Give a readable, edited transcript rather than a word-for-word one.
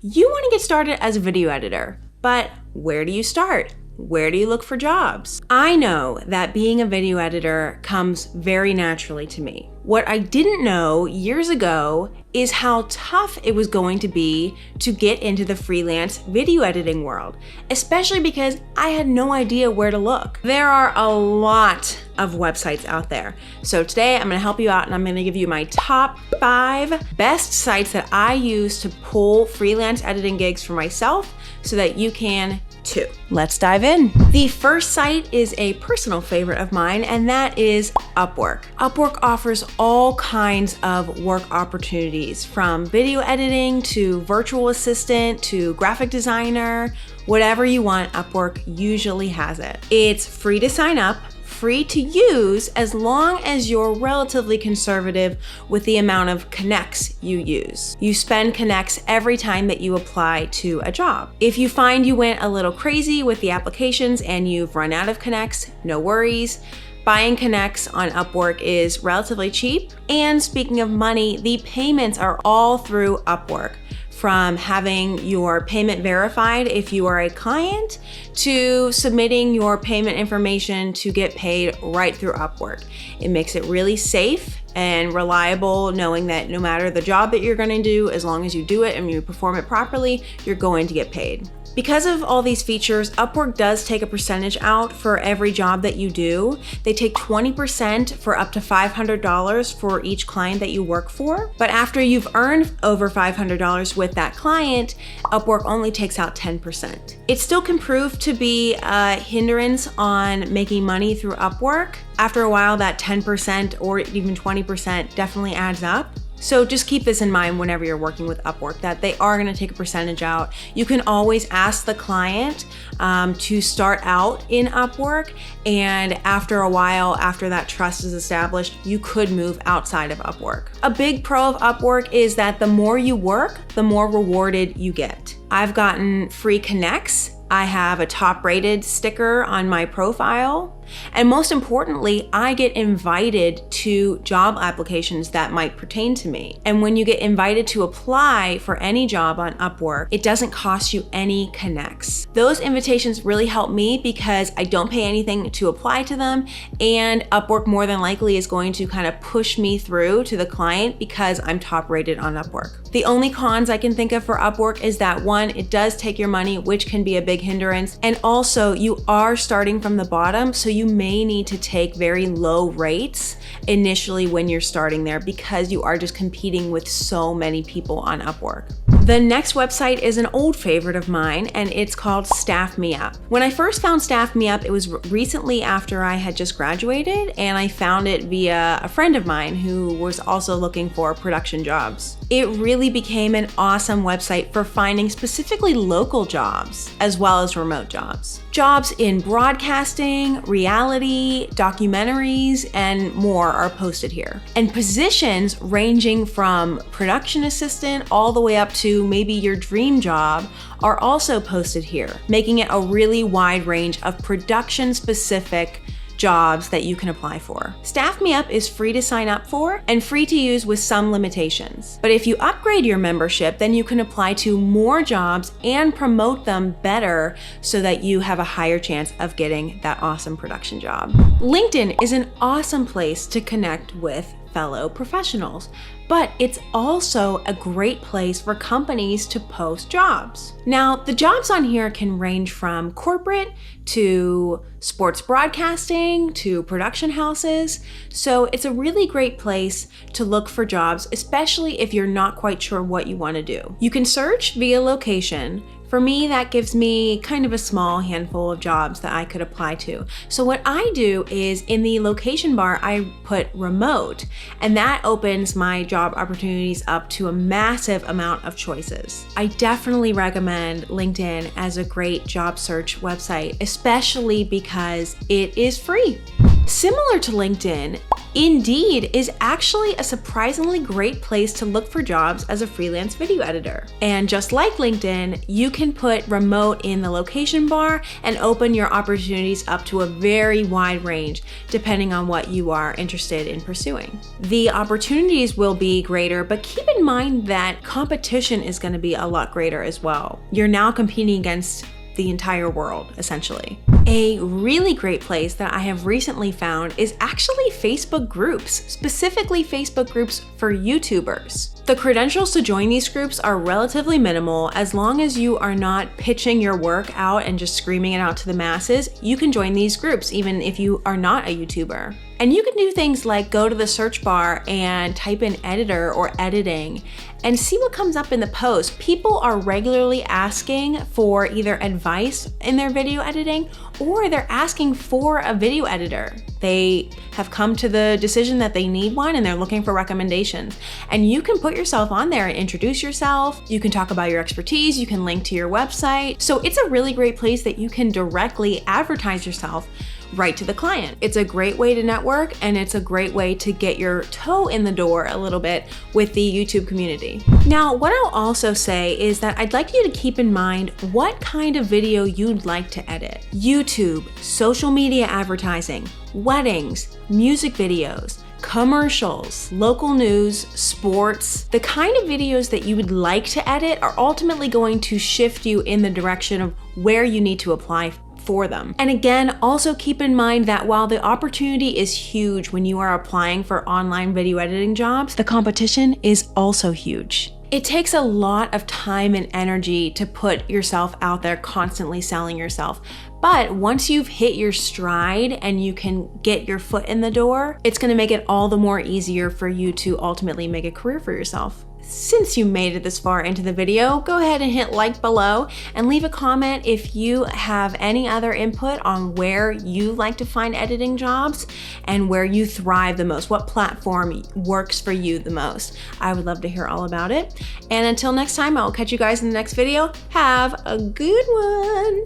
You want to get started as a video editor, but where do you start? Where do you look for jobs? I know that being a video editor comes very naturally to me. What I didn't know years ago is how tough it was going to be to get into the freelance video editing world, especially because I had no idea where to look. There are a lot of websites out there. So today I'm gonna help you out and I'm gonna give you my top 5 best sites that I use to pull freelance editing gigs for myself so that you can too. Let's dive in. The first site is a personal favorite of mine, and that is Upwork. Upwork offers all kinds of work opportunities, from video editing to virtual assistant to graphic designer. Whatever you want, Upwork usually has it. It's free to sign up, free to use, as long as you're relatively conservative with the amount of connects you use. You spend connects every time that you apply to a job. If you find you went a little crazy with the applications and you've run out of connects, no worries. Buying connects on Upwork is relatively cheap. And speaking of money, the payments are all through Upwork. From having your payment verified if you are a client to submitting your payment information to get paid right through Upwork. It makes it really safe and reliable, knowing that no matter the job that you're gonna do, as long as you do it and you perform it properly, you're going to get paid. Because of all these features, Upwork does take a percentage out for every job that you do. They take 20% for up to $500 for each client that you work for. But after you've earned over $500 with that client, Upwork only takes out 10%. It still can prove to be a hindrance on making money through Upwork. After a while, that 10% or even 20% definitely adds up. So just keep this in mind whenever you're working with Upwork, that they are gonna take a percentage out. You can always ask the client to start out in Upwork, and after a while, after that trust is established, you could move outside of Upwork. A big pro of Upwork is that the more you work, the more rewarded you get. I've gotten free connects. I have a top-rated sticker on my profile. And most importantly, I get invited to job applications that might pertain to me. And when you get invited to apply for any job on Upwork, it doesn't cost you any connects. Those invitations really help me because I don't pay anything to apply to them, and Upwork more than likely is going to kind of push me through to the client because I'm top rated on Upwork. The only cons I can think of for Upwork is that, one, it does take your money, which can be a big hindrance, and also you are starting from the bottom, so you may need to take very low rates initially when you're starting there because you are just competing with so many people on Upwork. The next website is an old favorite of mine, and it's called StaffMeUp. When I first found StaffMeUp, it was recently after I had just graduated, and I found it via a friend of mine who was also looking for production jobs. It really became an awesome website for finding specifically local jobs as well as remote jobs. Jobs in broadcasting, reality, documentaries, and more are posted here. And positions ranging from production assistant all the way up to maybe your dream job are also posted here, making it a really wide range of production-specific jobs that you can apply for. StaffMeUp is free to sign up for and free to use with some limitations. But if you upgrade your membership, then you can apply to more jobs and promote them better so that you have a higher chance of getting that awesome production job. LinkedIn is an awesome place to connect with fellow professionals, but it's also a great place for companies to post jobs. Now, the jobs on here can range from corporate to sports broadcasting to production houses, so it's a really great place to look for jobs, especially if you're not quite sure what you want to do. You can search via location. For me, that gives me kind of a small handful of jobs that I could apply to. So what I do is in the location bar, I put remote, and that opens my job opportunities up to a massive amount of choices. I definitely recommend LinkedIn as a great job search website, especially because it is free. Similar to LinkedIn, Indeed is actually a surprisingly great place to look for jobs as a freelance video editor. And just like LinkedIn, you can put remote in the location bar and open your opportunities up to a very wide range, depending on what you are interested in pursuing. The opportunities will be greater, but keep in mind that competition is going to be a lot greater as well. You're now competing against the entire world, essentially. A really great place that I have recently found is actually Facebook groups, specifically Facebook groups for YouTubers. The credentials to join these groups are relatively minimal. As long as you are not pitching your work out and just screaming it out to the masses, you can join these groups even if you are not a YouTuber. And you can do things like go to the search bar and type in editor or editing and see what comes up in the post. People are regularly asking for either advice in their video editing or they're asking for a video editor. They have come to the decision that they need one and they're looking for recommendations. And you can put yourself on there and introduce yourself. You can talk about your expertise. You can link to your website. So it's a really great place that you can directly advertise yourself right to the client. It's a great way to network and it's a great way to get your toe in the door a little bit with the YouTube community. Now, what I'll also say is that I'd like you to keep in mind what kind of video you'd like to edit. YouTube, social media advertising, weddings, music videos, commercials, local news, sports. The kind of videos that you would like to edit are ultimately going to shift you in the direction of where you need to apply for them. And again, also keep in mind that while the opportunity is huge when you are applying for online video editing jobs, the competition is also huge. It takes a lot of time and energy to put yourself out there constantly selling yourself. But once you've hit your stride and you can get your foot in the door, it's gonna make it all the more easier for you to ultimately make a career for yourself. Since you made it this far into the video, go ahead and hit like below and leave a comment if you have any other input on where you like to find editing jobs and where you thrive the most, what platform works for you the most. I would love to hear all about it. And until next time, I will catch you guys in the next video. Have a good one.